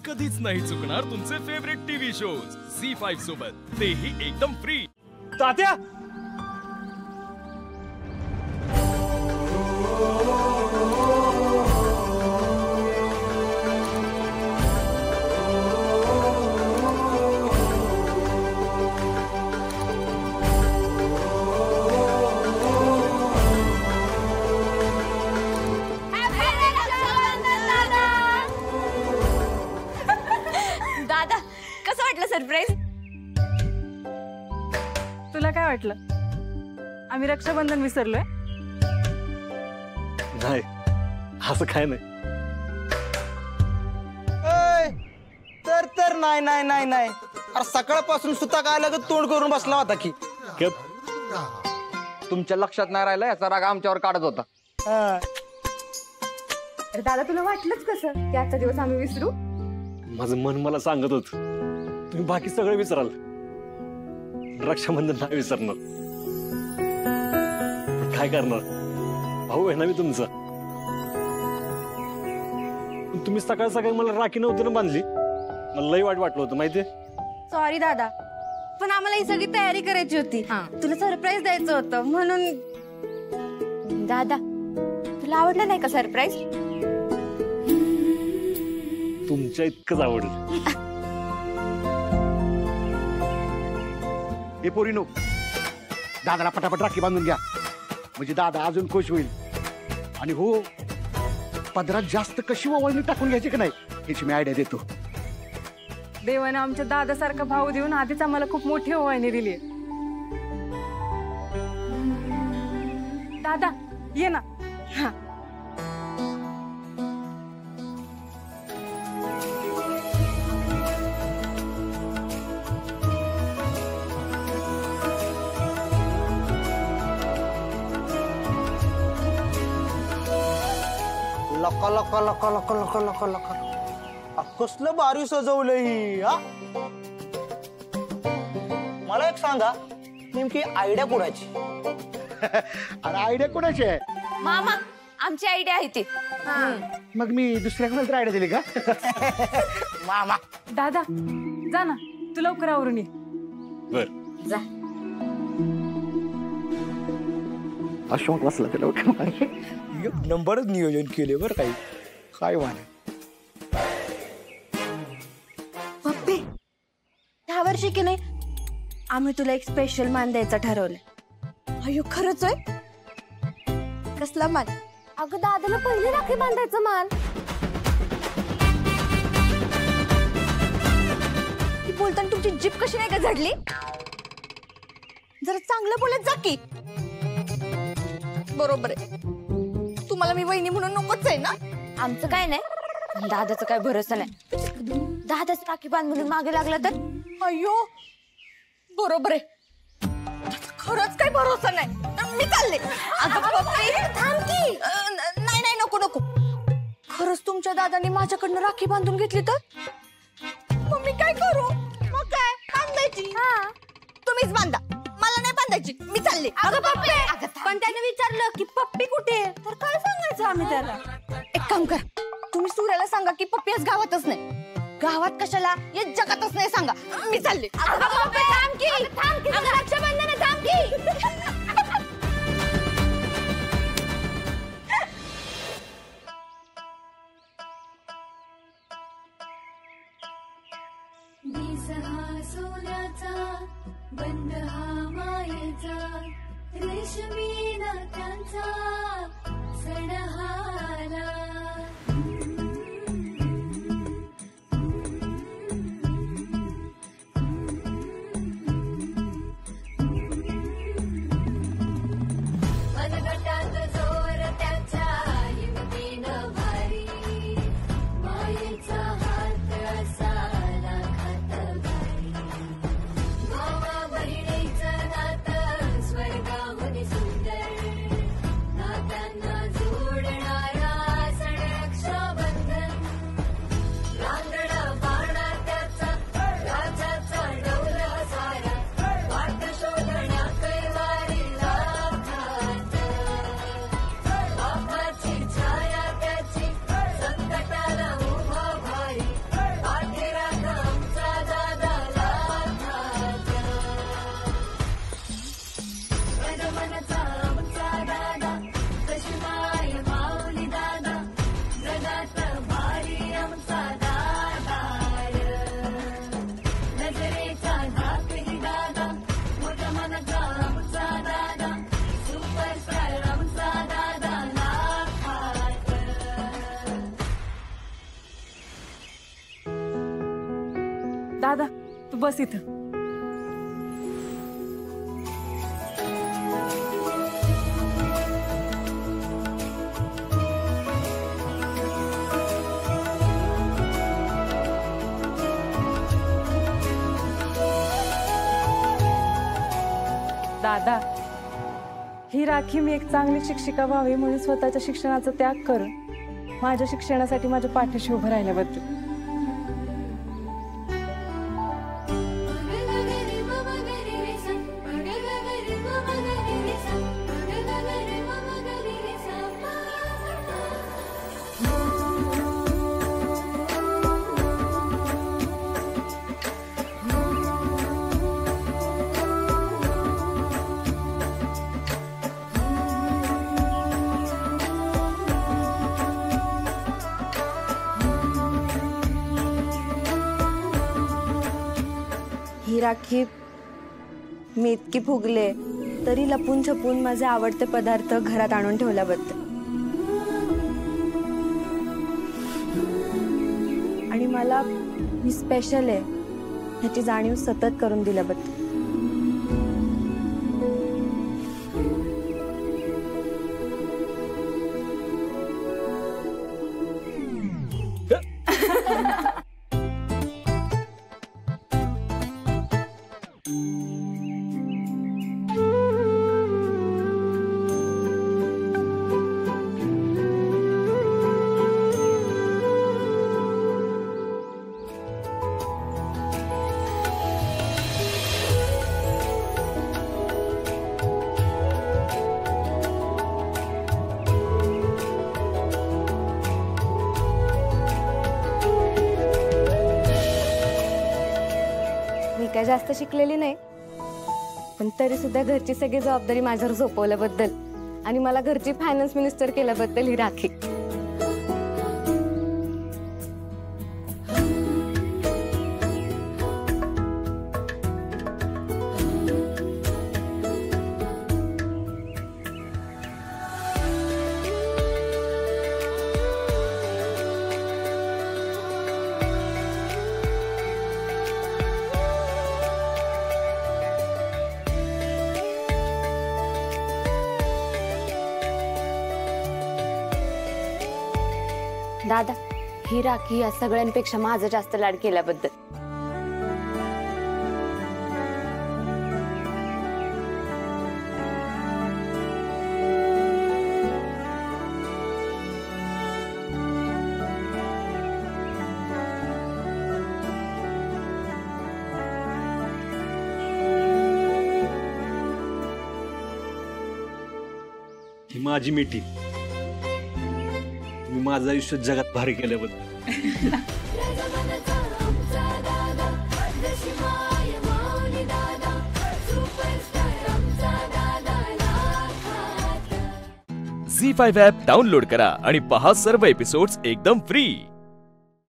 कधीच नाही चुकणार तुमचे फेवरेट टीव्ही शोज झी5 सोबत, तेही एकदम फ्री। तात्या सरप्राईज तुला काय वाटलं आम्ही रक्षाबंधन विसरलोय? नाही असं काय नाही। तर नाही नाही नाही नाही, अरे सकाळपासून सुद्धा काय लागत तोंड करून बसला होता की तुमच्या लक्षात नाही राहिलं याचा राग आमच्यावर काढत होता। अरे दादा तुला वाटलंच कसं की आजचा दिवस आम्ही विसरू? माझं मन मला सांगत होत तुम्ही बाकी सगळं विसराल, रक्षाबंधन नाही विसरणार। काय करणार, भाऊ आहे ना मी तुमचा। तुम्ही सकाळ सकाळी मला राखी नव्हती ना बांधली, मला लई वाईट वाटलं होतं माहितीये। सॉरी दादा, पण आम्हाला ही सगळी तयारी करायची होती, तुला सरप्राईज द्यायचं होतं म्हणून। दादा तुला आवडलं नाही का सरप्राईज? तुमच्या इतकंच आवडलं। हे पोरीनो, दादाला पटापट राखी बांधून घ्या म्हणजे दादा अजून खुश होईल। आणि हो, पदरात जास्त कशी ओवाळणी टाकून घ्यायची का नाही याची मी आयडिया देतो। देवाने आमच्या दादासारखा भाऊ देऊन आधीच आम्हाला खूप मोठी ओवाळणी दिली। दादा ये ना। लका लका लका लका लका लका लका, कसलं बारी सजवलंय ही। मला एक सांगा, नेमकी आयडिया कोणाची? अरे आयडिया कोणाची आहे? मामा आमची आयडिया आहे ती। मग मी दुसऱ्या कोणाला आयडिया दिली का? मामा दादा जा ना, तू लवकर आवरून ये। बर जा। अशोक बसला त्याला एक नंबरच नियोजन केले बरं काही काय वाणे। पप्पी ह्या वर्षी की नाही आम्ही तुला एक स्पेशल मान द्यायचा ठरवलंय। अयो खरंच आहे? कसला मान? अगं दादाला पहिले राखी बांधायचं मान। ती बोलताना तुमची जीभ कशी नाही का झडली? जरा चांगलं बोलत जा की। बरोबर आहे, तुम्हाला मी वहिनी म्हणून नकोच आहे ना? आमचं काय नाही, दादाचं काय भरोसा नाही। दादाच राखी बांध म्हणून मागे लागला तर? अयो बरोबर आहे, खरंच काही भरोसा नाही। मी चालले। थांब की। नाही नाही नको नको, खरंच तुमच्या दादाने माझ्याकडनं राखी बांधून घेतली तर मग मी काय करू? मग काय बांधायची? तुम्हीच बांधा, मला नाही बांधायची, मी चालले। पण त्याने विचारलं की पप्पी कुठे, तर काय सांगायचं आम्ही त्याला? एक काम कर, तुम्ही सूर्याला सांगा की पप्पी आज गावातच नाही। गावात कशाला, या जगातच नाही सांगा, मी चालले। रक्षाबंधन थांब की। बंद हा मायेचा रेशमी नात्यांचा सणहाला मनगटात जोर त्याच्या हिमतीनं भारी मायेचा हात असा स्वर्गाहून सुंदर नात्यांना जोडणारा दादा तू बस इथं. दादा ही राखी मी एक चांगली शिक्षिका व्हावी म्हणून स्वतःच्या शिक्षणाचा त्याग करून माझ्या शिक्षणासाठी माझ्या पाठीशी उभं राहिल्याबद्दल. ही राखी मी इतकी फुगले तरी लपून छपून माझे आवडते पदार्थ घरात आणून ठेवल्याबद्दल आणि मला मी स्पेशल आहे ह्याची जाणीव सतत करून दिल्याबद्दल. काय जास्त शिकलेली नाही पण तरी सुद्धा घरची सगळी जबाबदारी माझ्यावर सोपवल्याबद्दल आणि मला घरची फायनान्स मिनिस्टर केल्याबद्दल ही राखी. दादा ही राखी या सगळ्यांपेक्षा माझं जास्त लाड केल्याबद्दल. ही माझी मिठी मी माझं आयुष्य जगात भारी केल्याबद्दल. झी5 ॲप डाउनलोड करा आणि पहा सर्व एपिसोड्स एकदम फ्री.